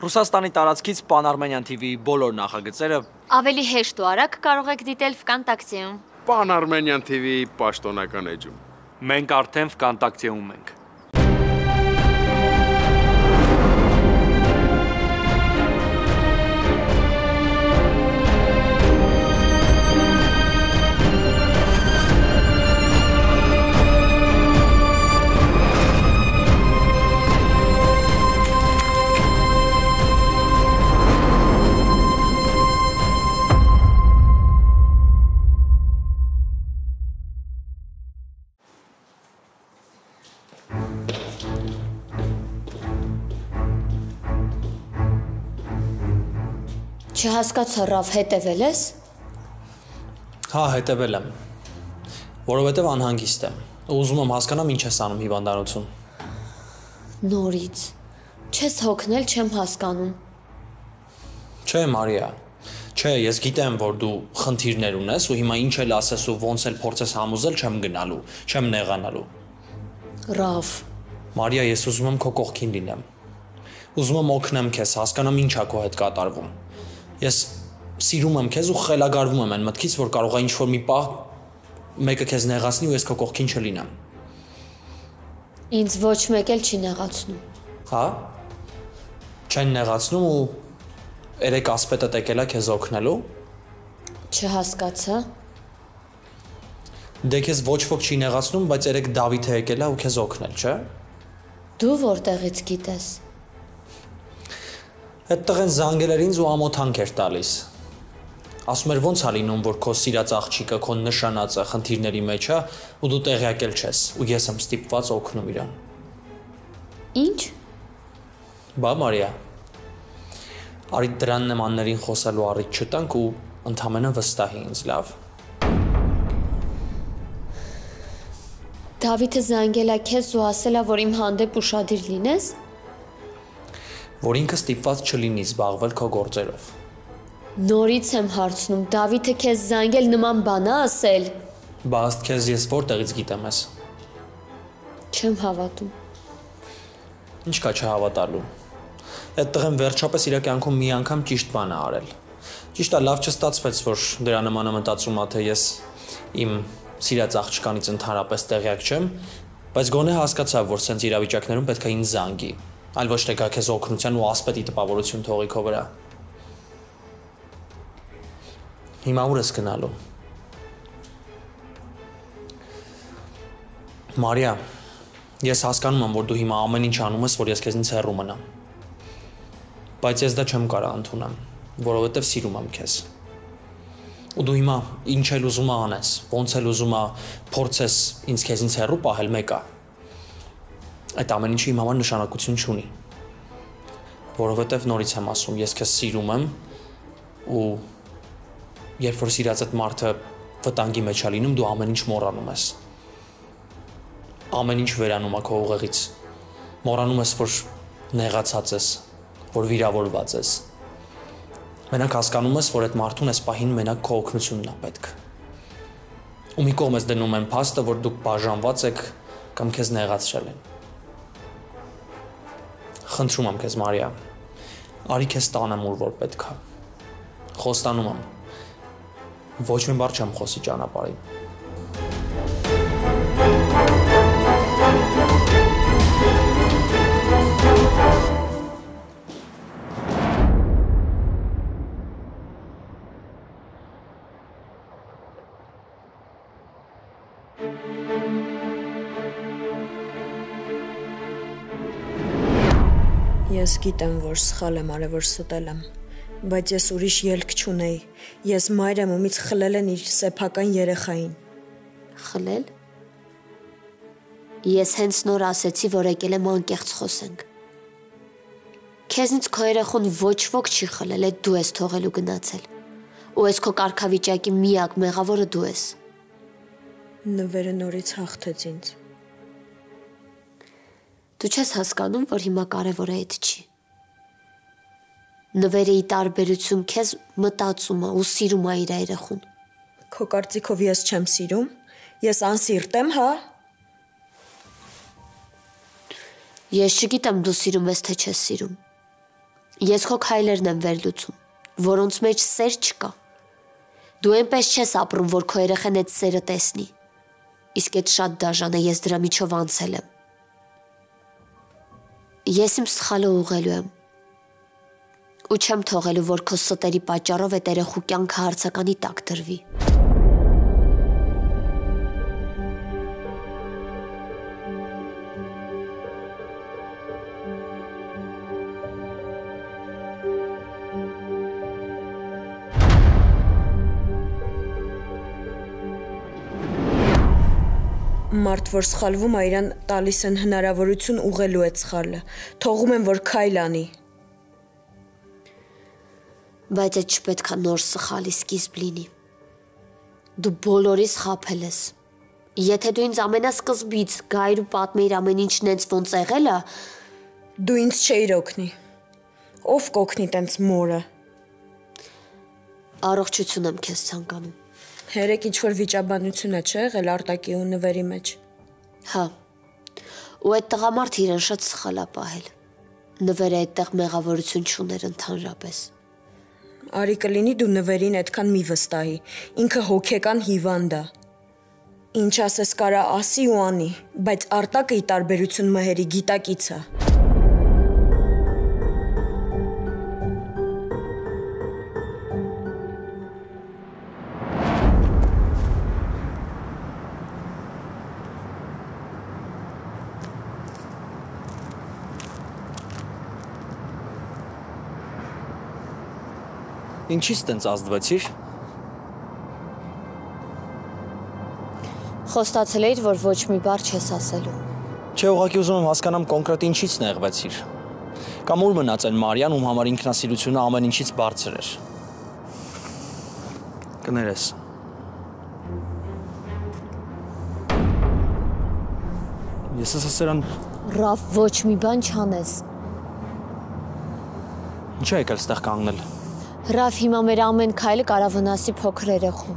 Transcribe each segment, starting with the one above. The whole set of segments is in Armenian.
Ռուսաստանի տարածքից Pan-Armenian TV-ի բոլոր նախագծերը ավելի հեշտ ու արագ կարող եք դիտել Vkontakte-ում։ Pan-Armenian TV-ի պաշտոնական էջում։ մենք արդեն Vkontakte-ում ենք։ Չհասկացա, Ռավ, հետևել ես։ Հա, հետևել եմ, որովհետև անհանգիստ եմ, ուզում եմ հասկանամ ինչ ես անում հիվանդանոցում։ Նորից, չես հոգնել, չեմ հասկանում։ Չէ, Մարիա, չէ, ես գիտեմ, որ դու խնդիրներ ունես ու հիմա ինչ էլ ասես ու ոնց էլ փորձես համոզել չեմ գնալու, չեմ նեղանալու։ Ռավ, Մարիա, ես ուզում եմ քո կողքին լինեմ։ Ուզում եմ օգնեմ քեզ, հասկանամ ինչ ա քո հետ կատարվում։ Ես սիրում եմ քեզ ու խելագարվում եմ այն մտքից, որ կարող է ինչ-որ մի պահ մեկը քեզ նեղացնի ու ես քո կողքին չլինեմ։ ինձ ոչ մեկ էլ չի նեղացնում։ Հա։ Չեն նեղացնում ու երեք ասպետը տեկելա քեզ օգնելու։ Չհասկացա։ Դե քեզ ոչ ոք չի նեղացնում, բայց երեք Դավիթը եկել է ու քեզ օգնել, չէ՞։ Դու որտեղից գիտես։ Այդ տղեն զանգել էր ինձ ու ամոթանք էր տալիս։ Ասում էր ոնց ա լինում, որ քո սիրած աղջիկը, քո նշանածը խնդիրների մեջ է ու դու տեղյակ էլ չես, ու ես եմ ստիպված օգնում իրան։ Ինչ։ Բա Մարիա։ Արի դրան նմաններին խոսելու առիթ չտանք ու ընդհանրապես վստահի ինձ, լավ։ Դավիթը զանգել է քեզ ու ասել է, որ իմ հանդեպ ուշադիր լինես։ Որ ինքը ստիպված չլինի զբաղվել քո գործերով։ Նորից եմ հարցնում, Դավիթը քեզ զանգել նման բան ա ասել։ Բա ըստ քեզ ես որտեղից գիտեմ ես։ Չեմ հավատում։ Ինչ կա չհավատալու։ Այդ տղեն վերջապես իր կյանքում մի անգամ ճիշտ բան ա արել։ Ճիշտ է, լավ չստացվեց, որ դրա նմանը մտածում ա, թե ես իմ սիրած աղջկանից ընդհանրապես տեղյակ չեմ, բայց գոնե հասկացա, որ սենց իրավիճակներում պետք է ինձ զանգի, այլ ոչ թե գա քեզ օգնության ու ասպետի տպավորություն թողի քո վրա։ Հիմա ուր ես գնալու։ Մարիա, ես հասկանում եմ, որ դու հիմա ամեն ինչ անում ես, որ ես քեզնից հեռու մնամ։ Բայց ես դա չեմ կարող ընդունեմ, որովհետև սիրում եմ քեզ։ Ու դու հիմա ինչ էլ ուզում անես, ոնց էլ ուզում փորձես ինձ քեզնից հեռու պահել, մեկ է։ Այդ ամեն ինչը իմ համար նշանակություն չունի։ Որովհետև նորից եմ ասում, ես քեզ սիրում եմ ու երբ որ սիրած այդ մարդը վտանգի մեջ է լինում, դու ամեն ինչ մոռանում ես։ Ամեն ինչ վերանում է քո ուղեղից։ Մոռանում ես, որ նեղացած ես, որ վիրավորված ես։ Մենակ հասկանում ես, որ այդ մարդուն այս պահին մենակ քո օգնությունն է պետք։ Ու մի կողմ ես դնում են փաստը, որ դուք բաժանված եք կամ քեզ նեղացրել են։ Խնդրում եմ քեզ, Մարիա, արի քեզ տանեմ ուր որ պետք է։ Խոստանում եմ։ Ոչ մի բառ չեմ խոսի ճանապարհին։ Ես գիտեմ, որ սխալ եմ արել, որ ստել եմ, բայց ես ուրիշ ելք չունեի։ Ես մայրեմ ումից խլել են իր սեփական երեխային։ Խլել։ Ես հենց նոր ասեցի, որ եկել եմ անկեղծ խոսենք։ Քեզնից քո երեխուն ոչ ոք չի խլել, այդ դու ես թողել ու գնացել։ Ու այս քո կարգավիճակի միակ մեղավորը դու ես։ Նվերը նորից հաղթեց ինձ։ Դու չես հասկանում, որ հիմա կարևորը այդ չի։ Նվերը ի տարբերություն քեզ մտածում է ու սիրում է իր երեխուն։ Քո կարծիքով ես չեմ սիրում։ Ես անսիրտ եմ, հա։ Ես չգիտեմ դու սիրում ես թե չես սիրում։ Ես քո քայլերն եմ վերլուծում, որոնց մեջ սեր չկա։ Դու այնպես չես ապրում, որ քո երեխան այդ սերը տեսնի։ Իսկ այդ շատ դաժան է, ես դրա միջով անցել եմ։ Ես իմ սխալը ուղղելու եմ։ Ու չեմ թողելու, որ քո ստերի պատճառով այդ երեխու կյանքը հարցականի տակ դրվի։ Մարդ, որ սխալվում է, իրան տալիս են հնարավորություն ուղղելու այդ սխալը։ Թողում են, որ քայլ անի։ Բայց այդ չպետք է նոր սխալի սկիզբ լինի։ Դու բոլորիս խաբել ես։ Եթե դու ինձ ամենասկզբից գայր ու պատմեիր ամեն ինչն ենց ոնց եղել է, Դու ինձ չէիր օգնի։ Ով կօգնի տենց մորը։ առողջություն եմ քեզ ցանկանում։ Հերեկ ինչ-որ վիճաբանություն է չէ եղել Արտակի ու Նվերի մեջ։ Հա։ Ու այդ տղամարդը իրեն շատ սխալ է պահել։ Նվերը այդտեղ մեղավորություն չուներ ընդհանրապես։ Արի կլինի դու Նվերին այդքան մի վստահի։ Ինքը հոգեկան հիվանդ է։ Ինչ ասես կարա ասի ու անի, բայց Արտակը ի տարբերություն Մհերի գիտակից է։ Ինչի՞ց տենց ազդվեցիր։ Խոստացել էիր, որ ոչ մի բառ չես ասելու։ Չէ, ուղղակի ուզում եմ հասկանամ կոնկրետ ինչից նեղվեցիր։ Կամ ուր մնաց այն Մարիան, ում համար ինքնասիրությունը ամեն ինչից բարձր էր։ Կներես։ Ես ասացերան Ռաֆ, ոչ մի բան չանես։ ինչ է եկել ստեղ կանգնել։ Ռաֆ, հիմա մեր ամեն քայլը կարա վնասի փոքր երեխու։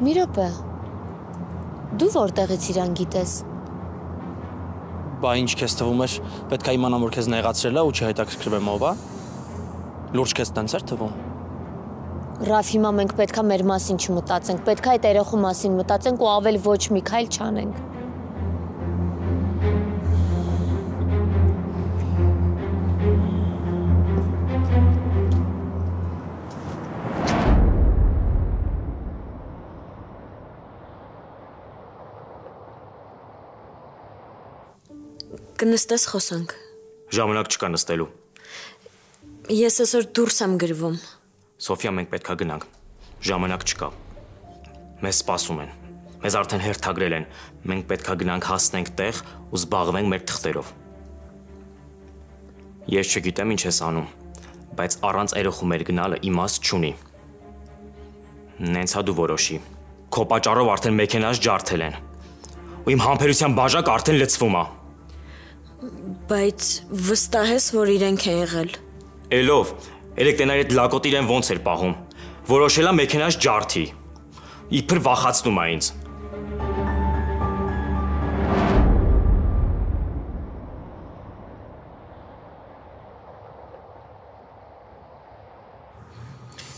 Մի րոպե։ Դու որտեղից իրան գիտես։ Բա ինչ քեզ թվում էր, պետք է իմանամ, որ քեզ նեղացրել է ու չհետաքրքրվեմ ով է։ Լուրջ քեզ տենց էր թվում։ Ռաֆ, հիմա մենք պետքա մեր մասին չմտածենք, պետքա այդ երեխու մասին մտածենք ու ավել ոչ մի քայլ չանենք։ Կնստես խոսանք։ Ժամանակ չկա նստելու։ Ես այսօր դուրս եմ գրվում։ Սոֆիա, մենք պետքա գնանք։ Ժամանակ չկա։ Մեզ սպասում են։ Մեզ արդեն հերթագրել են։ Մենք պետքա գնանք հասնենք տեղ ու զբաղվենք մեր թղթերով։ Ես չգիտեմ ինչ ես անում, բայց առանց երեխու մեր գնալը իմաստ չունի։ Նենց հա դու որոշի։ Քո պատճառով արդեն մեքենաս ջարդել են։ Ու իմ համբերության բաժակը արդեն լցվում է։ Բայց վստահ ես, որ իրենք են եղել։ Էլով, երեք տենար այդ լակոտ իրեն ոնց էր պահում։ Որոշելա մեքենաս ջարդի։ Իբր վախացնում է ինձ։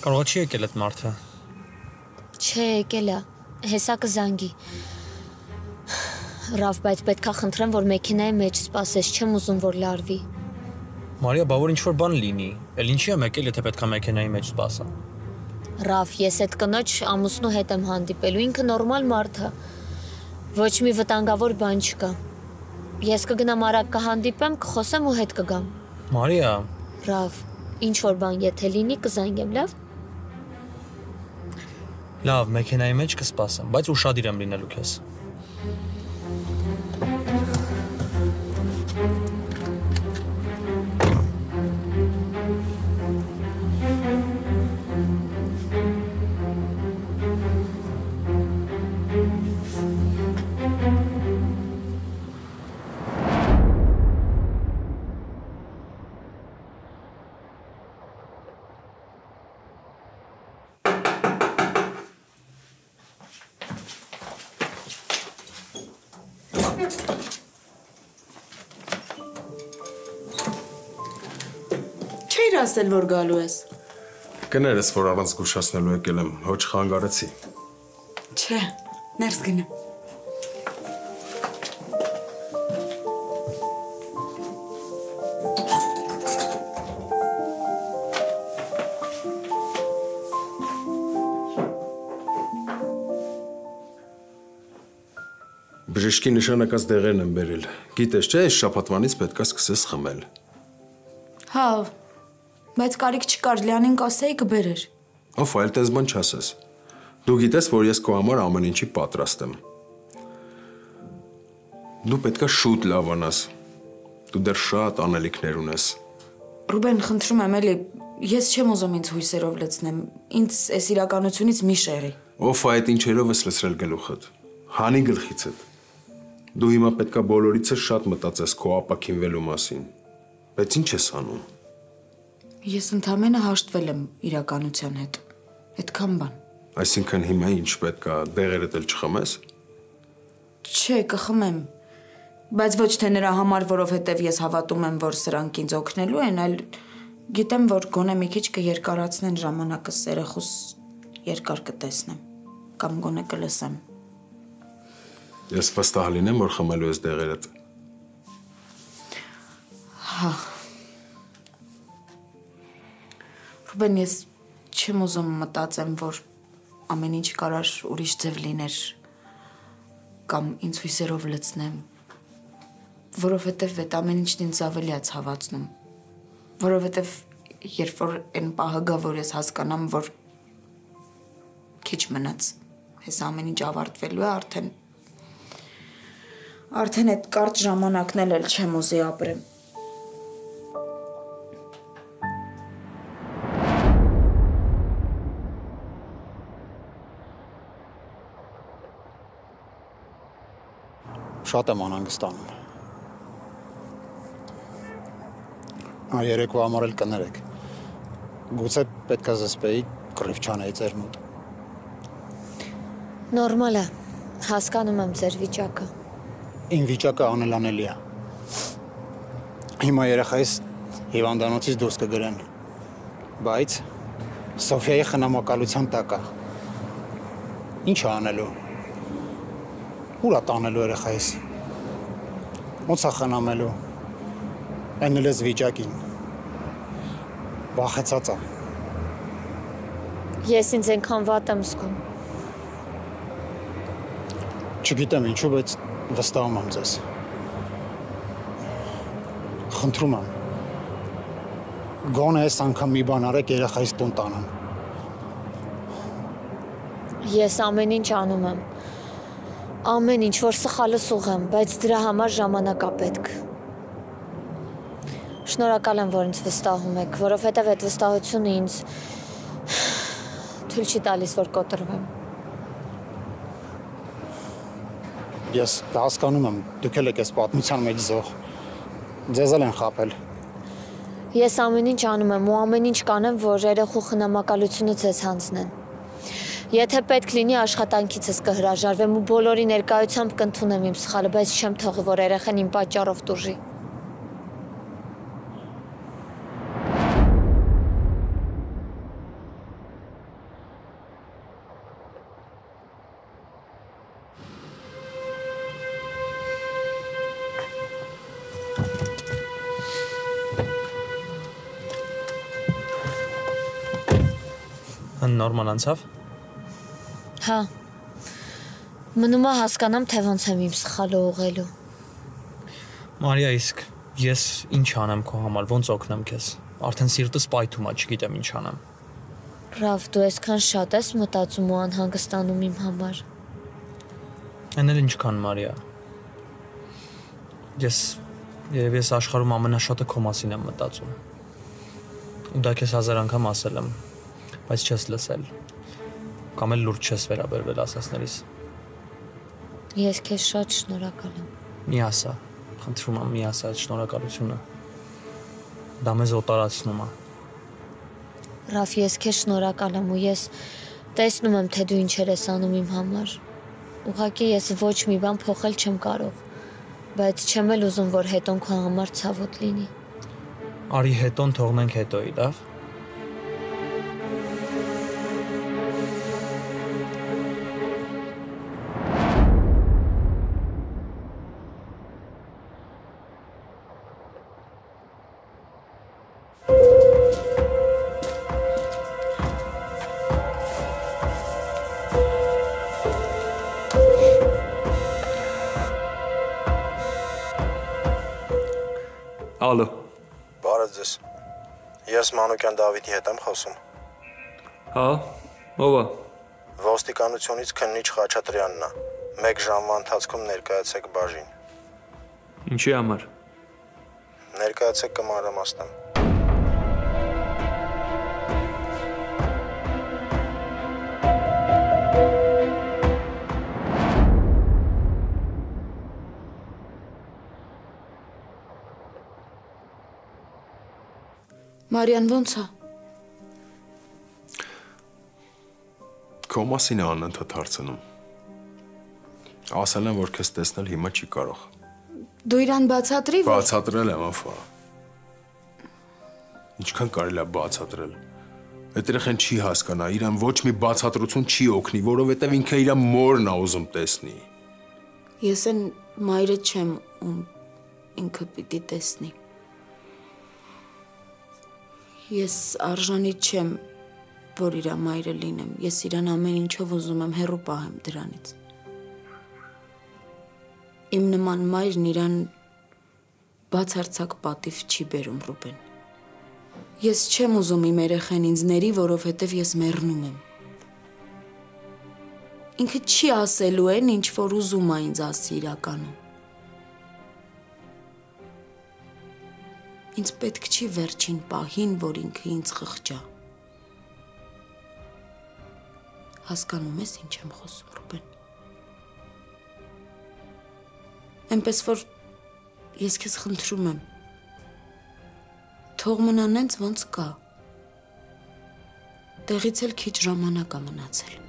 Կարող չի եկել այդ մարդը։ Չէ, եկել է։ Հեսա կզանգի։ Ռաֆ, բայց պետքա խնդրեմ, որ մեքենայի մեջ սպասես, չեմ ուզում, որ լարվի։ Մարիա, բա որ ինչ-որ բան լինի, էլ ինչի եմ եկել, եթե պետքա մեքենայի մեջ սպասա։ Ռաֆ, ես այդ կնոջ ամուսնու հետ եմ հանդիպելու, ինքը նորմալ մարդ է։ Ոչ մի վտանգավոր բան չկա։ Ես կգնամ արագ կհանդիպեմ, կխոսեմ ու հետ կգամ։ Մարիա։ Ռաֆ, ինչ-որ բան եթե լինի, կզանգեմ, լավ։ Լավ, մեքենայի մեջ կսպասեմ, բայց ուշադիր եմ լինելու քեզ։ Չէիր ասել, որ գալու ես։ Կներես, որ առանց զգուշացնելու եկել եմ, ոչ խանգարեցի։ Չէ, ներս գնա։ Բժշկի նշանակած դեղերն եմ բերել։ Գիտես չէ, այս շաբաթվանից պետք է սկսես խմել։ Հա, բայց կարիք չկար, Լյանին կասեի կբերեր։ Ով այլ տես բան չասես։ Դու գիտես, որ ես քո համար ամեն ինչի պատրաստ եմ։ Դու պետք է շուտ լավանաս։ Դու դեռ շատ անելիքներ ունես։ Ռուբեն, խնդրում եմ, էլի, ես չեմ ուզում ինձ հույսերով լցնեմ, ինձ այս իրականությունից մի շեղի։ Ով այդ ինչերով ես լցրել գլուխդ։ Հանի գլխիցդ։ Դու հիմա պետքա բոլորիցս շատ մտածես քո ապակինվելու մասին։ Բայց ինչ ես անում։ Ես ընդամենը հաշտվել եմ իրականության հետ։ Այդքան բան։ Այսինքն հիմա ինչ պետքա դեղերդ էլ չխմես։ Չէ, կխմեմ։ Բայց ոչ թե նրա համար, որովհետև ես հավատում եմ, որ սրանք ինձ օգնելու են, այլ գիտեմ, որ գոնե մի քիչ կերկարացնեն ժամանակը, երեխուս երկար կտեսնեմ կամ գոնե կլսեմ։ Ես վստահ լինեմ, որ խմելու ես դեղերդ։ Հա։ Ռուբեն, ես չեմ ուզում մտածեմ, որ ամեն ինչ կարար ուրիշ ձև լիներ կամ ինձ հույսերով լցնեմ, որովհետև այդ ամեն ինչն ինձ ավելի է ցավացնում, որովհետև երբ որ այն պահը գա, որ ես հասկանամ, որ քիչ մնաց, այս ամեն ինչ ավարտվելու է, արդեն այդ կարճ ժամանակն էլ չեմ ուզի ապրեմ։ Շատ եմ անհանգստանում։ Երեկվա համար էլ կներեք։ Գուցե պետք է զսպեի կռիվ չանեի ձեր մոտ։ Նորմալ է, հասկանում եմ ձեր վիճակը։ Իմ վիճակը անելանելի է։ Հիմա երեխայիս հիվանդանոցից դուրս կգրեն, բայց Սոֆիայի խնամակալության տակ է։ Ինչ է անելու։ Ուր է տանելու երեխայիս։ Ոնց է խնամելու։ Այն էլ էս վիճակին։ Վախեցած է։ Ես ինձ այնքան վատ եմ զգում։ Չգիտեմ ինչու, բայց վստահում եմ ձեզ։ Խնդրում եմ։ Գոնե այս անգամ մի բան արեք երեխայիս տուն տանեմ։ Ես ամեն ինչ անում եմ։ Ամեն ինչ, որ սխալս ուղեմ, բայց դրա համար ժամանակ է պետք։ Շնորհակալ եմ, որ ինձ վստահում եք, որովհետև այդ վստահությունը ինձ թույլ չի տալիս, որ կոտրվեմ։ Ես հասկանում եմ, դուք էլ եք այս պատմության մեջ զոհ։ Ձեզ էլ են խաբել։ Ես ամեն ինչ անում եմ ու ամեն ինչ կանեմ, որ երեխու խնամակալությունը ձեզ հանձնեն։ Եթե պետք լինի աշխատանքիցս կհրաժարվեմ ու բոլորի ներկայությամբ կընդունեմ իմ սխալը, բայց չեմ թողի, որ երեխան իմ պատճառով տուժի։ Նորմալ անցավ։ Հա։ Մնում է հասկանամ, թե ոնց եմ իմ սխալը ուղղելու։ Մարիա, իսկ ես ինչ անեմ քո համար, ոնց օգնեմ քեզ։ Արդեն սիրտս պայթում է, չգիտեմ ինչ անեմ։ Ռավ, դու այսքան շատ ես մտածում ու անհանգստանում իմ համար։ Այն էլ ինչքան, Մարիա։ Երևի ես աշխարհում ամենաշատը քո մասին եմ մտածում։ Ու դա քեզ 1000 անգամ ասել եմ, բայց չես լսել։ Կամ էլ լուրջ չես վերաբերվել ասածներիս։ Ես քեզ շատ շնորհակալ եմ։ Մի ասա, խնդրում եմ, մի ասա այդ շնորհակալությունը։ Դա մեզ օտարացնում է։ Ռաֆ, ես քեզ շնորհակալ եմ ու ես տեսնում եմ, թե դու ինչեր ես անում իմ համար։ Ուղղակի ես ոչ մի բան փոխել չեմ կարող։ Բայց չեմ էլ ուզում, որ հետոն քո համար ցավոտ լինի։ Արի հետոն թողնենք հետոյի, լավ։ Ալո։ Բարև ձեզ։ Ես Մանուկյան Դավիթի հետ եմ խոսում։ Հա, ով է։ Ոստիկանությունից քննիչ Խաչատրյանն է։ 1 ժամվա ընթացքում ներկայացեք բաժին։ Ինչի համար։ Ներկայացեք կմանրամասնեմ։ Մարիան ո՞նց է։ Քո մասին է անընդհատ հարցնում։ Ասել են, որ քեզ տեսնել հիմա չի կարող։ Դու իրան բացատրի, որ Բացատրել եմ, աֆա։ Ինչքան կարելի է բացատրել։ Այդ երեխան չի հասկանա, իրան ոչ մի բացատրություն չի օգնի, որովհետև ինքը իր մորն է ուզում տեսնի։ ես են մայրը չեմ, ում ինքը պիտի տեսնի։ Ես արժանի չեմ, որ իր մայրը լինեմ, ես իրան ամեն ինչով ուզում եմ հեռու պահեմ դրանից։ Իմ նման մայրն իրան բացարձակ պատիվ չի բերում, Ռուբեն։ Ես չեմ ուզում իմ երեխեն ինձ ների, որովհետև ես մեռնում եմ։ Ինքը չի ասելու են, ինչ որ ուզում է ինձ ասի իրականում։ Ինձ պետք չի վերջին պահին, որ ինքը ինձ խղճա։ Հասկանում ես ինչ եմ խոսում, Ռուբեն։ Էնպես որ ես քեզ խնդրում եմ։ Թող մնա նենց ոնց կա։ Տեղից էլ քիչ ժամանակ է մնացել։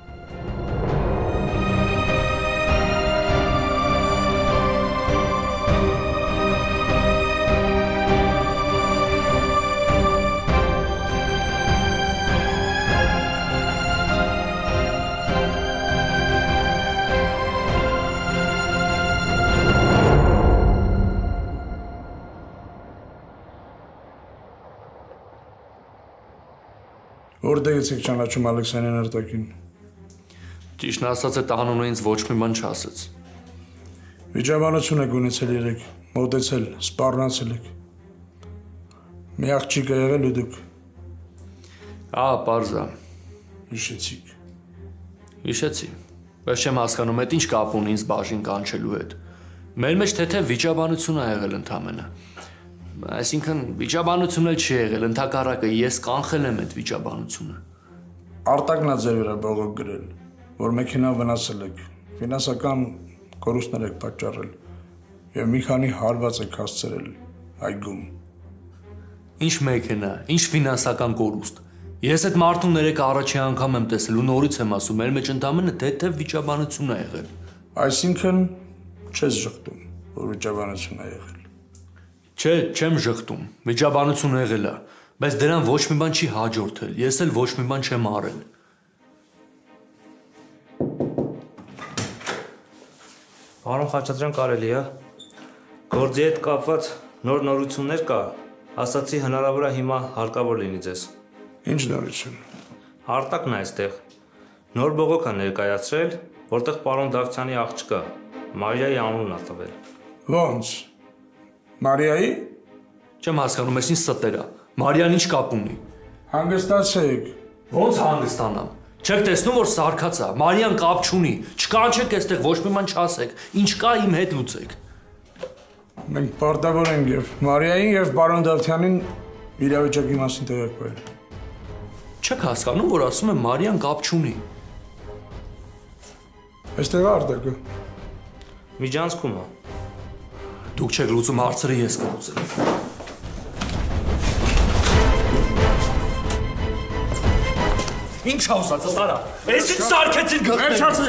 Որտեղ եք ճանաչում Ալեքսանյան Արտակին։ Ճիշտն ասած է տանունը ինձ ոչ մի բան չասեց։ Վիճաբանություն եք ունեցել երեք, մոտեցել, սպառնացել եք։ Մի աղջիկ ա եղել ու դուք։ Պարզ է։ Հիշեցիք։ Հիշեցի։ Բայց չեմ հասկանում, այդ ինչ կապ ունի ինձ բաժին կանչելու հետ։ Մեր մեջ թեթև վիճաբանություն ա եղել ընդամենը։ Այսինքն վիճաբանություն էլ չի եղել, ընդհակառակը ես կանխել եմ այդ վիճաբանությունը։ Արտակն ա ձեր վրա բողոք գրել, որ մեքենա վնասել եք, ֆինանսական կորուստներ եք պատճառել եւ մի քանի հարված եք հասցրել այգում։ Ինչ մեքենա, ինչ ֆինանսական կորուստ։ Ես այդ մարդուն ներեկա առաջի անգամ եմ տեսել ու նորից եմ ասում, մեր մեջ ընդամենը թեթև վիճաբանություն ա եղել։ Այսինքն չես ժխտում, որ վիճաբանություն ա եղել։ Չէ, չեմ ժխտում, վիճաբանություն եղել է, բայց դրան ոչ մի բան չի հաջորդել, ես էլ ոչ մի բան չեմ արել։ Պարոն Խաչատրյան, կարելի է։ Գործի հետ կապված նոր նորություններ կա, ասացի հնարավոր է հիմա հարկավոր լինի ձեզ։ Ինչ նորություն։ Արտակն է այստեղ։ Նոր բողոք է ներկայացրել, որտեղ պարոն Դավթյանի աղջկա Մարիայի անունն է տվել։ Ոնց։ Մարիայի։ Չեմ հասկանում, ես ինչ ստեր է։ Մարիան ինչ կապ ունի։ Հանգստացեք։ Ոնց հանգստանամ։ Չեք տեսնում, որ սարկած է։ Մարիան կապ չունի։ Չկանչեք այստեղ, ոչ մի բան չասեք։ Ինչ կա իմ հետ լուծեք։ Մենք պարտավոր ենք եւ Մարիային եւ պարոն Դավթյանին իրավիճակի մասին տեղեկվել։ Չեք հասկանում, որ ասում եմ Մարիան կապ չունի։ Այստեղ Արտակը։ Միջանցքում է։ Դուք չեք լուծում հարցերը, ես կլուծեմ։ Ինչ ա ուզածս արա։ Էս ինչ սարքեցին գլխներս։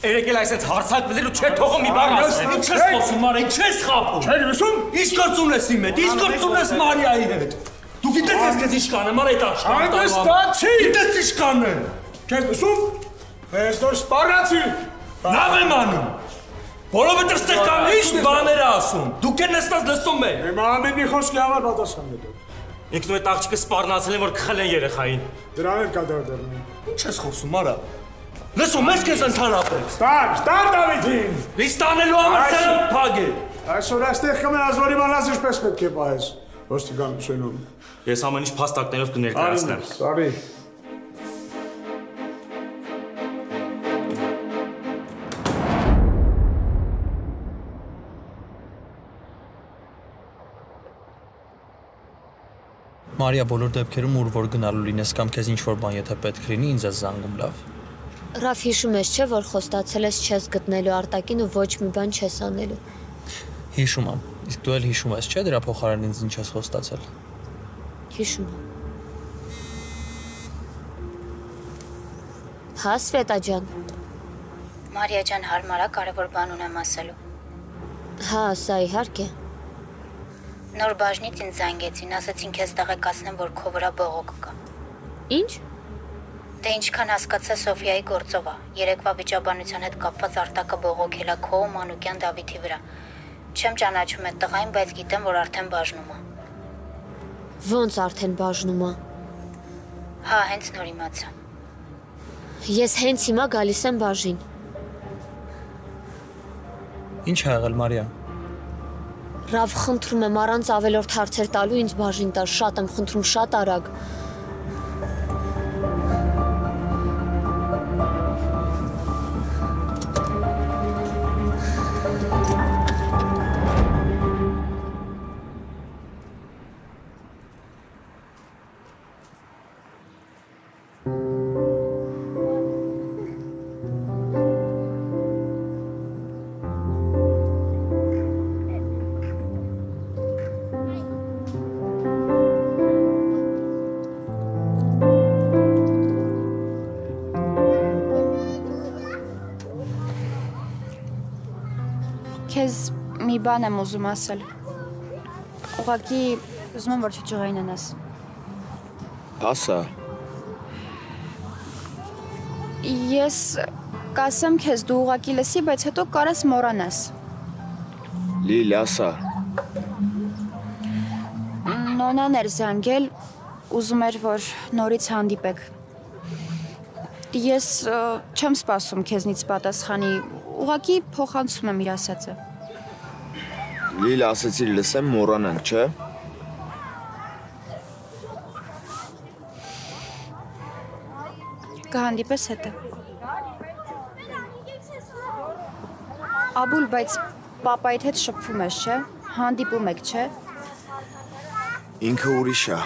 Երեք էլ այսպես հարցակվելեր ու չէր թողում մի բան ասել։ Ինչ ես խոսում, Մարիա, ինչ ես խաբում։ Չէ՞ր լսում։ Ինչ գործում ես իմ հետ, ինչ գործում ես Մարիայի հետ։ Դու գիտես ես քեզ ինչ կանեմ, արա այդ աշխարհը։ Այնպես ստացի։ Գիտես ինչ կանեմ։ Չես լսում։ Ես դեռ սպառացի։ Լավ եմ անում։ Որովհետև ստեղ կան ինչ բաներ ասում։ Դուք եք նստած լսում եք։ Իմ ամենի խոսքի համար պատասխան դու։ Ինքն ու այդ աղջիկը սպառնացել են որ կխլեն երեխային։ Դրան էլ կա դերդերնի։ Ինչ ես խոսում, արա։ Լսում ես քեզ ընդհանրապես։ Ստար Դավիթին։ Իսկ տանելու համար սերը փագ է։ Այսօր այստեղ կմնաս որ իմանաս ինչպես պետք է պահես։ Ոստիկանությունում։ Ես ամեն ինչ փաստակներով կներկայացնեմ։ Սարի։ Մարիա, բոլոր դեպքերում ուր որ գնալու լինես կամ քեզ ինչ-որ բան եթե պետք լինի, ինձ ես զանգում, լավ։ Ռաֆ, հիշում ես, չէ, որ խոստացել ես չես գտնելու Արտակին ու ոչ մի բան չես անելու։ Հիշում եմ։ Իսկ դու էլ հիշում ես, չէ, դրա փոխարեն ինձ ինչ ես խոստացել։ Հիշում եմ։ Հա, Սվետա ջան։ Մարիա ջան, հարմարա կարևոր բան ունեմ ասելու։ Հա, սա իհարկե։ Նոր բաժնից ինձ զանգեցին, ասեցին քեզ տեղեկացնեմ, որ քո վրա բողոք կա։ Ինչ։ Դե ինչքան հասկացա Սոֆիայի գործով է։ Երեկվա վիճաբանության հետ կապված Արտակը բողոքել է քո ու Մանուկյան Դավիթի վրա։ Չեմ ճանաչում այդ տղային, բայց գիտեմ, որ արդեն բաժնում է։ Ոնց արդեն բաժնում է։ Հա, հենց նոր իմացա։ Ես հենց հիմա գալիս եմ բաժին։ Ինչ ա եղել, Մարիա։ Ռավ, խնդրում եմ առանց ավելորդ հարցեր տալու ինձ բաժին տար, շատ եմ խնդրում, շատ արագ։ Քեզ մի բան եմ ուզում ասել։ Ուղղակի ուզում եմ որ չջղայնանաս։ Ասա։ Ես կասեմ քեզ դու ուղղակի լսի, բայց հետո կարաս մոռանաս։ Լիլ, ասա։ Նոնան էր զանգել, ուզում էր որ նորից հանդիպեք։ Ես չեմ սպասում քեզնից պատասխանի, ուղղակի փոխանցում եմ իր ասածը։ Լիլ, ասեցիր լսեմ մոռանանք, չէ՞։ Կհանդիպես հետը։ Աբուլ, բայց պապայիդ հետ շփվում ես, չէ՞։ Հանդիպում եք, չէ՞։ Ինքը ուրիշ է։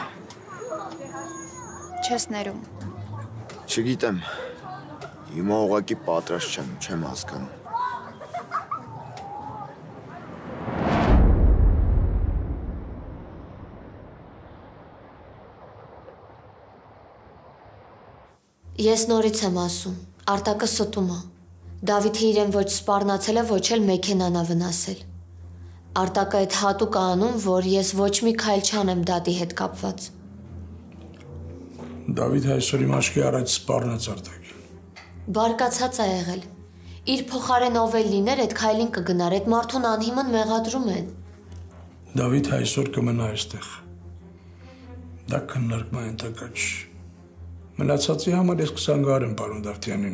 Չես ներում։ Չգիտեմ։ Հիմա ուղղակի պատրաստ չեմ հասկանում։ Ես նորից եմ ասում, Արտակը ստում է։ Դավիթը իրեն ոչ սպառնացել է, ոչ էլ մեքենան է վնասել։ Արտակը այդ հատուկ անում, որ ես ոչ մի քայլ չանեմ դատի հետ կապված։ Դավիթը այսօր իմ աչքի առաջ սպառնաց Արտակին։ Բարկացած է եղել։ Իր փոխարեն ով էլ լիներ, այդ քայլին կգնար, այդ մարդուն անհիմն մեղադրում են։ Դավիթը այսօր կմնա այստեղ։ Դա քննարկման ենթակա չի։ Մնացածի համար ես կզանգահարեմ պարոն Դավթյանին։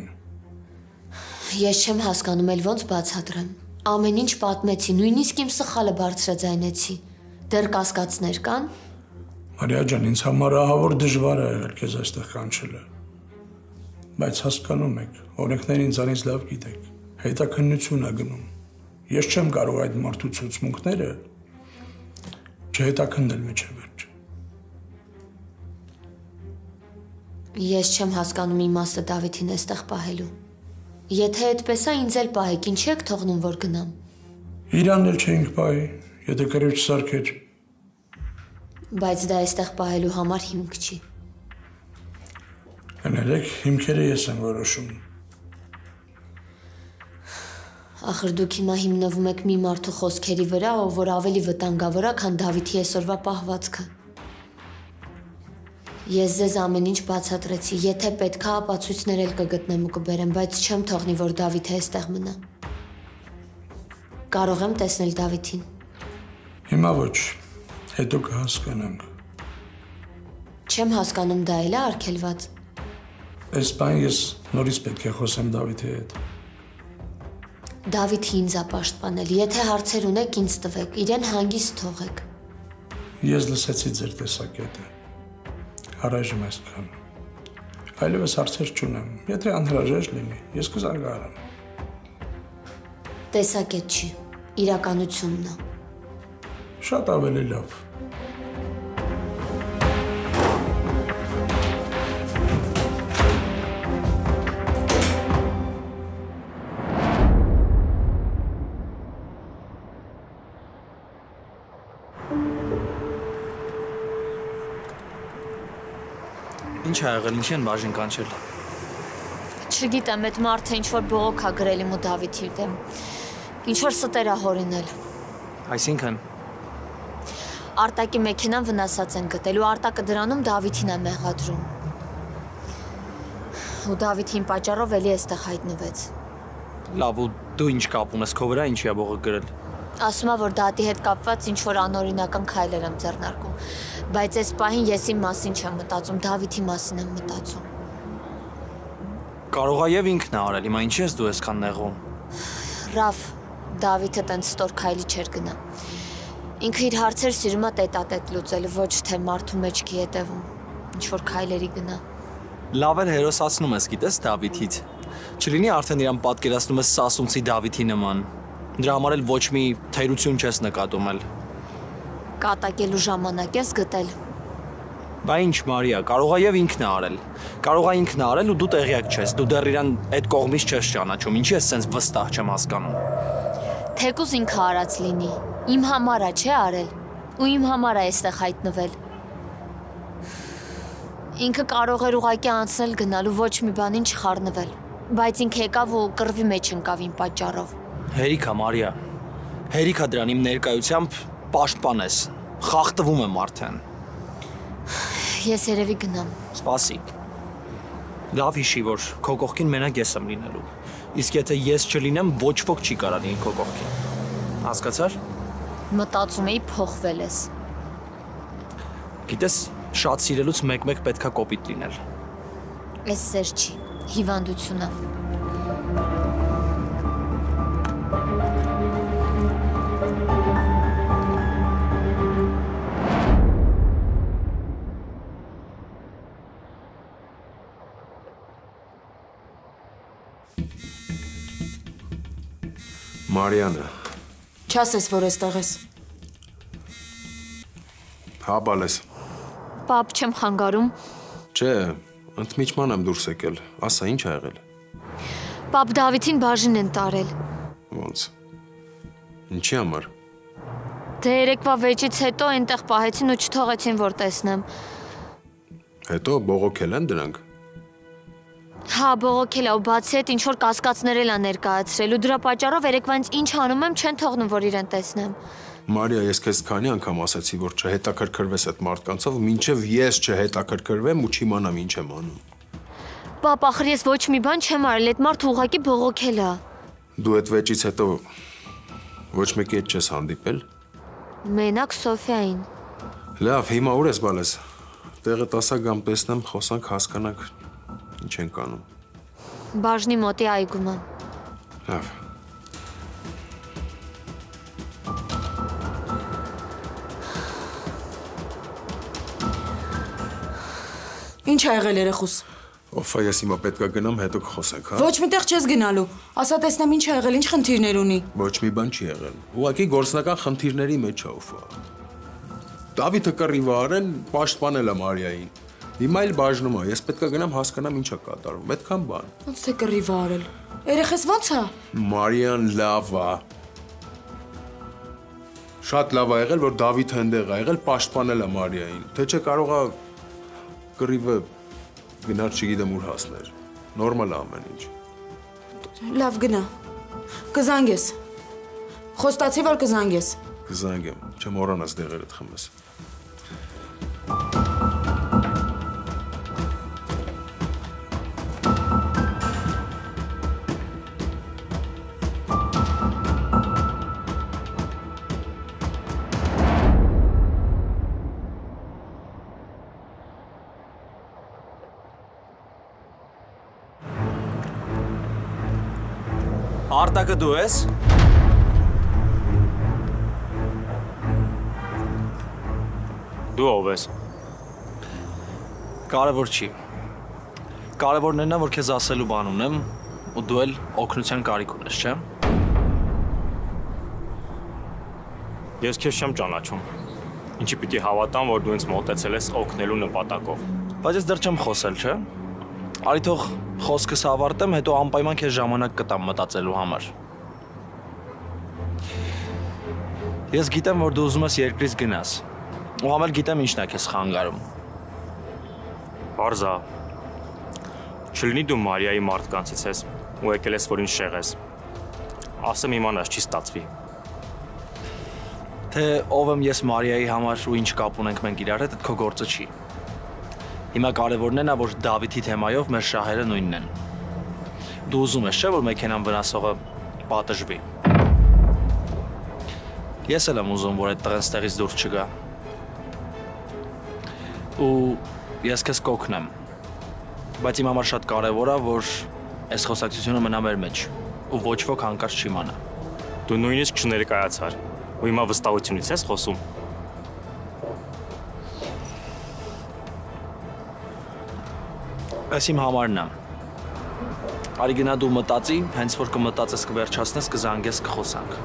Ես չեմ հասկանում էլ ոնց բացատրեմ։ Ամեն ինչ պատմեցի, նույնիսկ իմ սխալը բարձրաձայնեցի։ Դեռ կասկածներ կան։ Մարիա ջան, ինձ համար ահավոր դժվար է եղել քեզ այստեղ կանչելը։ Բայց հասկանում եք, օրենքները ինձանից լավ գիտեք։ Հետաքննություն է գնում։ Ես չեմ կարող այդ մարդու ցուցմունքները չհետաքննել միջև վերջ։ Ես չեմ հասկանում իմաստը Դավիթին այստեղ պահելու։ Եթե այդպես է, ինձ էլ պահեք, ինչի եք թողնում, որ գնամ։ Իրանն էլ չէինք պահի, եթե կրիվ չսարքեր։ Բայց դա այստեղ պահելու համար հիմք չի։ Կներեք, հիմքերը ես եմ որոշում։ Ախր դուք հիմա հիմնվում եք մի մարդու խոսքերի վրա, ով որ ավելի վտանգավոր է, քան Դավիթի այսօրվա պահվածքը։ Ես ձեզ ամեն ինչ բացատրեցի, եթե պետք է ապացույցներ էլ կգտնեմ ու կբերեմ, բայց չեմ թողնի, որ Դավիթը այստեղ մնա։ Կարող եմ տեսնել Դավիթին։ Հիմա ոչ, հետո կհասկանանք։ Չեմ հասկանում, դա էլ է արգելված։ Այս բան ես նորից պետք է խոսեմ Դավիթի հետ։ Դավիթը ինձ է պաշտպանել, եթե հարցեր ունեք, ինձ տվեք, իրեն հանգիստ թողեք։ Ես լսեցի ձեր տեսակետը։ Առայժմ այսքան։ Այլևս հարցեր չունեմ, եթե անհրաժեշտ լինի, ես կզարգանամ։ Տեսակետ չի, իրականությունն է։ Շատ ավելի լավ։ Ինչ ա եղել, ինչ են բաժին կանչել։ Չգիտեմ, այդ մարդը ինչ-որ բողոք ա գրել իմ ու Դավիթի դեմ։ Ինչ-որ ստեր ա հորինել։ Այսինքն։ Արտակի մեքենան վնասած են գտել ու Արտակը դրանում Դավիթին է մեղադրում։ Ու Դավիթին պատճառով էլի այստեղ հայտնվեց։ Լավ, ու դու ինչ կապ ունես, քո վրա ինչի ա բողոք գրել։ Ասում է, որ դատի հետ կապված ինչ-որ անօրինական քայլեր եմ ձեռնարկում, բայց այս պահին ես իմ մասին չեմ մտածում, Դավիթի մասին եմ մտածում։ Կարող է եւ ինքն է արել, հիմա ինչի ես դու այսքան նեղում։ Ռաֆ, Դավիթը տենց ստոր քայլի չէր գնա։ Ինքը իր հարցեր սիրում է տետատետ լուծել, ոչ թե մարդու մեջքի հետևում, ինչ-որ քայլերի գնա։ Լավ էլ հերոսացնում ես, գիտես, Դավիթից։ Չլինի արդեն իրան պատկերացնում ես Սասունցի Դավիթի նման։ Դրա համար էլ ոչ մի թերություն չես նկատում էլ։ Կատակելու ժամանակ ես գտել։ Բա ինչ, Մարիա, կարող է եւ ինքն է արել։ Կարող է ինքն է արել ու դու տեղյակ չես։ Դու դեռ իրան այդ կողմից չես ճանաչում։ Ինչի ես սենց վստահ չեմ հասկանում։ Թեկուզ ինքը արած լինի։ Իմ համար է, չէ՞ արել։ Ու իմ համար է այստեղ հայտնվել։ Ինքը կարող էր ուղակի անցնել գնալ ու ոչ մի բանին չխառնվել, բայց ինքը եկավ ու կռվի մեջ ընկավ իմ պատճառով։ Հերիք է, Մարիա։ Հերիք է դրան իմ ներկայությամբ պաշտպանես։ Խախտվում եմ արդեն։ Ես երևի գնամ։ Սպասի։ Լավ հիշի, որ քո կողքին մենակ ես եմ լինելու։ Իսկ եթե ես չլինեմ, ոչ ոք չի կարող լինի քո կողքին։ Հասկացար։ Մտածում էի փոխվել ես։ Գիտես, շատ սիրելուց մեկ-մեկ պետքա կոպիտ լինել։ Էս սեր չի, հիվանդություն է։ Մարիանը։ Չասես, որ էստեղ ես։ Հա, բալես։ Պապ չեմ խանգարում։ Չէ, ընդմիջման եմ դուրս եկել։ Ասա, ինչ ա եղել։ Պապ Դավիթին բաժին են տարել։ Ոնց։ Ինչի համար։ Դե երեկվա վեճից հետո այնտեղ պահեցին ու չթողեցին, որ տեսնեմ։ Հետո բողոքել են դրանք։ Հա, բողոքել է ու բացի այդ ինչ-որ կասկածներ էլ ա ներկայացրել ու դրա պատճառով երեկվանից ինչ անում եմ, չեն թողնում, որ իրեն տեսնեմ։ Մարիա, ես քեզ քանի անգամ ասացի, որ չհետաքրքրվես այդ մարդկանցով, մինչև ես չհետաքրքրվեմ ու չիմանամ ինչ եմ անում։ Պապ, ախր ես ոչ մի բան չեմ արել, այդ մարդը ուղղակի բողոքել է։ Դու այդ վեճից հետո ոչ մեկի հետ չես հանդիպել։ Մենակ Սոֆիային։ Լավ, հիմա ուր ես բալես։ Տեղը տասա գամ տեսնեմ, խոսանք, հասկանանք ինչ ենք անում։ Բաժնի մոտի այգում եմ։ Լավ։ Ինչ ա եղել երեխուս։ Օֆա, ես հիմա պետքա գնամ, հետո կխոսենք, հա։ Ոչ միտեղ չես գնալու։ Ասա տեսնեմ ինչ ա եղել, ինչ խնդիրներ ունի։ Ոչ մի բան չի եղել։ Ուղղակի գործնական խնդիրների մեջ ա օֆա։ Դավիթը կռիվ արել, պաշտպանել է Մարիային։ Հիմա էլ բաժնում է, ես պետքա գնամ հասկանամ ինչ ա կատարվում, այդքան բան։ Ոնց թե կռիվ արել։ Երեխես ոնց ա։ Մարիան լավ ա։ Շատ լավ ա եղել, որ Դավիթը այնտեղ ա եղել, պաշտպանել է Մարիային։ Թե չէ կարող ա կռիվը գնար չգիտեմ ուր հասներ։ Նորմալ է ամեն ինչ։ Լավ գնա։ Կզանգես։ Խոստացի, որ կզանգես։ Կզանգեմ, չեմ մոռանաս դեղերդ խմես։ Արտակը դու ես։ Դու ով ես։ Կարևոր չի։ Կարևորն է նա, որ քեզ ասելու բան ունեմ, ու դու էլ օգնության կարիք ունես, չէ՞։ Ես քեզ չեմ ճանաչում։ Ինչի պիտի հավատամ, որ դու ինձ մոտեցել ես օգնելու նպատակով։ Բայց ես դեռ չեմ խոսել, չէ՞։ Արի թող խոսքս ավարտեմ, հետո անպայման քեզ ժամանակ կտամ մտածելու համար։ Ես գիտեմ, որ դու ուզում ես երկրից գնաս։ Ու համ էլ գիտեմ ինչն է քեզ խանգարում։ Պարզա։ Չլինի դու Մարիայի մարդկանցից ես ու եկել ես, որ ինձ շեղես։ Ասեմ իմանաս չի ստացվի։ Թե ով եմ ես Մարիայի համար ու ինչ կապ ունենք մենք իրար հետ, այդ քո գործը չի։ Հիմա կարևորն է նա, որ Դավիթի թեմայով մեր շահերը նույնն են։ Դու ուզում ես, չէ՞, որ մեքենան վնասողը պատժվի։ Ես էլ եմ ուզում, որ այդ տղեն ստեղից դուրս չգա։ Ու ես քեզ կօգնեմ։ Բայց իմ համար շատ կարևոր է, որ այս խոսակցությունը մնա մեր մեջ ու ոչ ոք հանկարծ չիմանա։ Դու նույնիսկ չներկայացար։ Ու հիմա վստահությունից ես խոսում։ Այս իմ համարն է։ Արի գնա դու մտածի, հենց որ կմտածես կվերջացնես, կզանգես, կխոսանք։